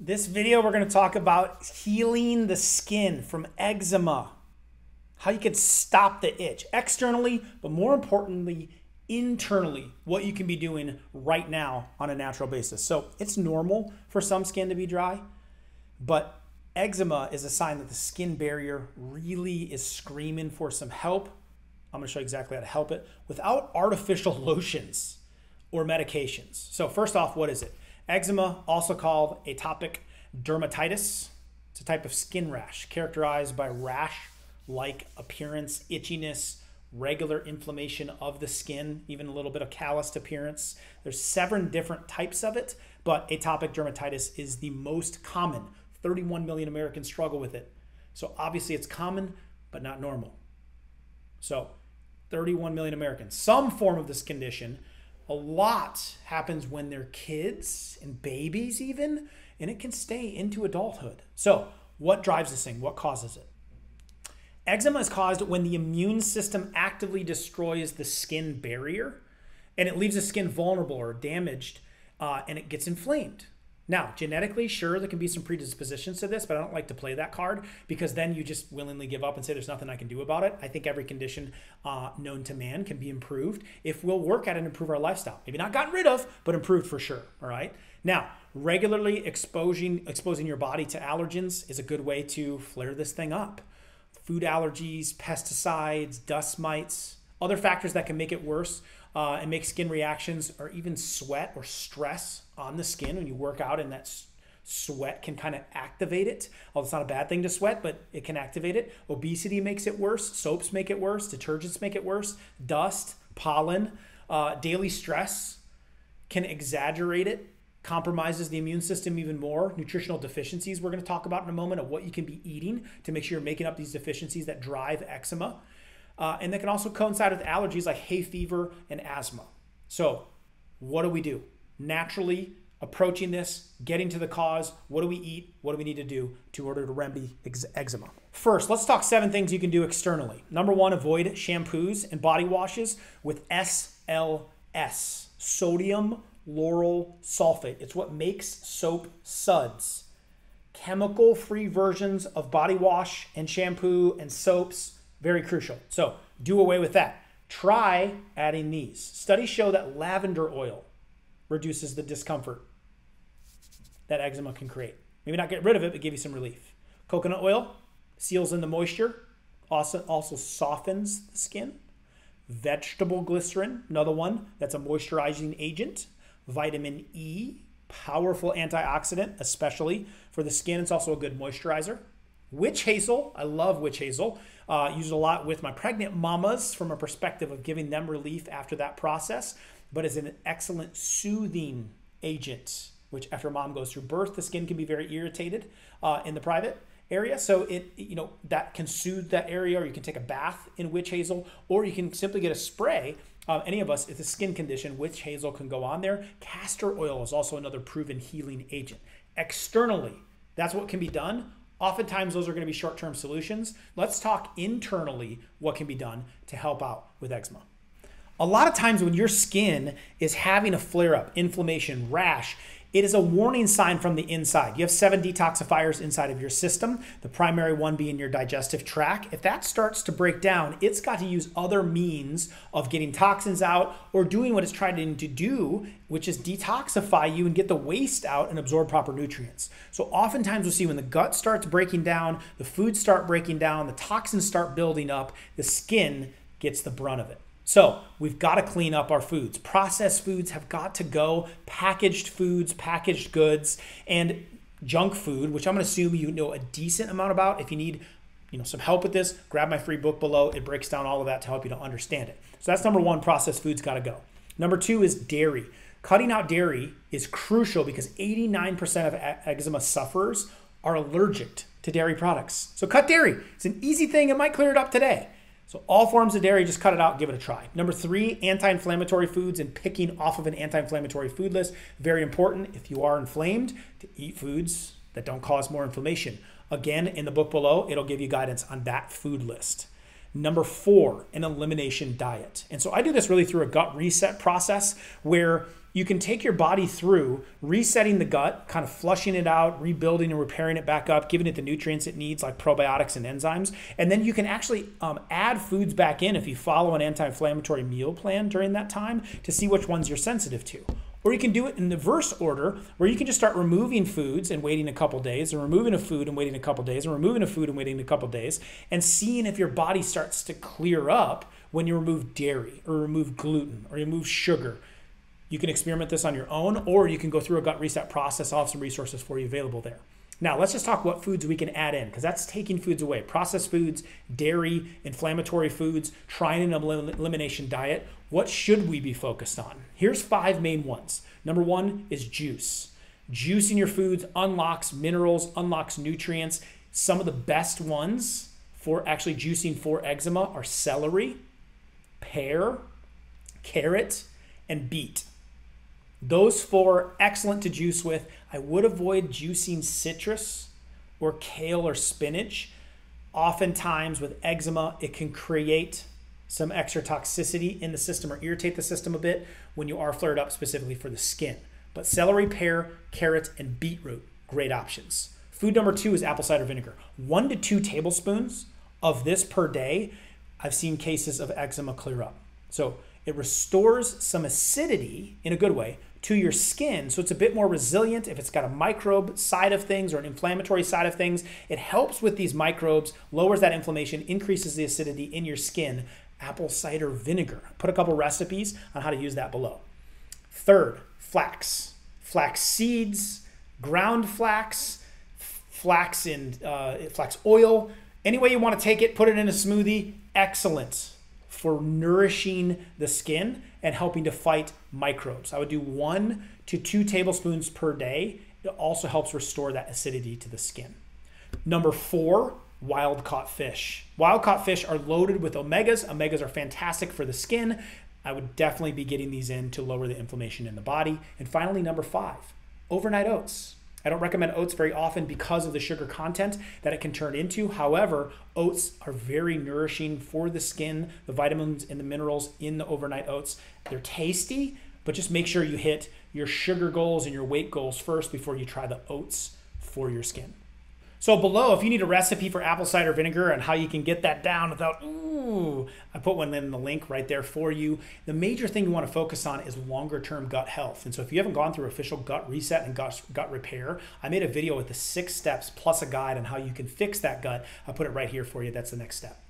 This video, we're going to talk about healing the skin from eczema, how you can stop the itch externally, but more importantly, internally, what you can be doing right now on a natural basis. So it's normal for some skin to be dry, but eczema is a sign that the skin barrier really is screaming for some help. I'm going to show you exactly how to help it without artificial lotions or medications. So first off, what is it? Eczema, also called atopic dermatitis. It's a type of skin rash characterized by rash-like appearance, itchiness, regular inflammation of the skin, even a little bit of calloused appearance. There's 7 different types of it, but atopic dermatitis is the most common. 31 million Americans struggle with it. So obviously it's common, but not normal. So 31 million Americans, some form of this condition. A lot happens when they're kids and babies even, and it can stay into adulthood. So what drives this thing? What causes it? Eczema is caused when the immune system actively destroys the skin barrier, and it leaves the skin vulnerable or damaged, and it gets inflamed. Now, genetically, sure, there can be some predispositions to this, but I don't like to play that card because then you just willingly give up and say there's nothing I can do about it. I think every condition known to man can be improved if we'll work at it and improve our lifestyle. Maybe not gotten rid of, but improved for sure, all right? Now, regularly exposing your body to allergens is a good way to flare this thing up. Food allergies, pesticides, dust mites, other factors that can make it worse and make skin reactions or even sweat or stress on the skin when you work out, and that sweat can kind of activate it. Well, it's not a bad thing to sweat, but it can activate it. Obesity makes it worse. Soaps make it worse. Detergents make it worse. Dust, pollen, daily stress can exaggerate it, compromises the immune system even more. Nutritional deficiencies we're going to talk about in a moment of what you can be eating to make sure you're making up these deficiencies that drive eczema. And that can also coincide with allergies like hay fever and asthma. So what do we do? Naturally approaching this, getting to the cause. What do we eat? What do we need to do in order to remedy eczema? First, let's talk 7 things you can do externally. Number 1, avoid shampoos and body washes with SLS, sodium lauryl sulfate. It's what makes soap suds. Chemical-free versions of body wash and shampoo and soaps, very crucial. So do away with that. Try adding these. Studies show that lavender oil reduces the discomfort that eczema can create. Maybe not get rid of it, but give you some relief. Coconut oil seals in the moisture, also softens the skin. Vegetable glycerin, another one that's a moisturizing agent. Vitamin E, powerful antioxidant, especially for the skin. It's also a good moisturizer. Witch hazel, I love witch hazel. Use it a lot with my pregnant mamas from a perspective of giving them relief after that process, but is an excellent soothing agent, which after mom goes through birth, the skin can be very irritated in the private area. So that can soothe that area, or you can take a bath in witch hazel, or you can simply get a spray. Any of us, if it's a skin condition, witch hazel can go on there. Castor oil is also another proven healing agent. Externally, that's what can be done. Oftentimes, those are going to be short-term solutions. Let's talk internally what can be done to help out with eczema. A lot of times when your skin is having a flare-up, inflammation, rash, it is a warning sign from the inside. You have 7 detoxifiers inside of your system, the primary one being your digestive tract. If that starts to break down, it's got to use other means of getting toxins out or doing what it's trying to do, which is detoxify you and get the waste out and absorb proper nutrients. So oftentimes we'll see when the gut starts breaking down, the foods start breaking down, the toxins start building up, the skin gets the brunt of it. So we've got to clean up our foods. Processed foods have got to go. Packaged foods, packaged goods, and junk food, which I'm going to assume you know a decent amount about. If you need some help with this, grab my free book below. It breaks down all of that to help you to understand it. So that's number 1, processed foods got to go. Number 2 is dairy. Cutting out dairy is crucial because 89% of eczema sufferers are allergic to dairy products. So cut dairy. It's an easy thing. It might clear it up today. So all forms of dairy, just cut it out, give it a try. Number 3, anti-inflammatory foods and picking off of an anti-inflammatory food list. Very important if you are inflamed to eat foods that don't cause more inflammation. Again, in the book below, it'll give you guidance on that food list. Number 4, an elimination diet. And so I do this really through a gut reset process where you can take your body through resetting the gut, kind of flushing it out, rebuilding and repairing it back up, giving it the nutrients it needs like probiotics and enzymes. And then you can actually add foods back in if you follow an anti-inflammatory meal plan during that time to see which ones you're sensitive to. Or you can do it in the reverse order where you can just start removing foods and waiting a couple days, or removing a food and waiting a couple days, or removing a food and waiting a couple days, and seeing if your body starts to clear up when you remove dairy or remove gluten or remove sugar. You can experiment this on your own, or you can go through a gut reset process. I'll have some resources for you available there. Now, let's just talk what foods we can add in, because that's taking foods away. Processed foods, dairy, inflammatory foods, trying an elimination diet. What should we be focused on? Here's 5 main ones. Number 1 is juice. Juice in your foods unlocks minerals, unlocks nutrients. Some of the best ones for actually juicing for eczema are celery, pear, carrot, and beet. Those 4, excellent to juice with. I would avoid juicing citrus or kale or spinach. Oftentimes with eczema, it can create some extra toxicity in the system or irritate the system a bit when you are flared up specifically for the skin. But celery, pear, carrot, and beetroot, great options. Food number 2 is apple cider vinegar. 1 to 2 tablespoons of this per day. I've seen cases of eczema clear up. So it restores some acidity in a good way to your skin, so it's a bit more resilient. If it's got a microbe side of things or an inflammatory side of things, it helps with these microbes, lowers that inflammation, increases the acidity in your skin. Apple cider vinegar. Put a couple recipes on how to use that below. 3rd, flax. Flax seeds, ground flax, flax oil. Any way you want to take it, put it in a smoothie. Excellent for nourishing the skin and helping to fight microbes. I would do 1 to 2 tablespoons per day. It also helps restore that acidity to the skin. Number 4, wild caught fish. Wild caught fish are loaded with omegas. Omegas are fantastic for the skin. I would definitely be getting these in to lower the inflammation in the body. And finally, number 5, overnight oats. I don't recommend oats very often because of the sugar content that it can turn into. However, oats are very nourishing for the skin, the vitamins and the minerals in the overnight oats. They're tasty, but just make sure you hit your sugar goals and your weight goals first before you try the oats for your skin. So below, if you need a recipe for apple cider vinegar and how you can get that down without, I put one in the link right there for you. The major thing you want to focus on is longer term gut health. And so if you haven't gone through official gut reset and gut repair, I made a video with the 6 steps plus a guide on how you can fix that gut. I'll put it right here for you. That's the next step.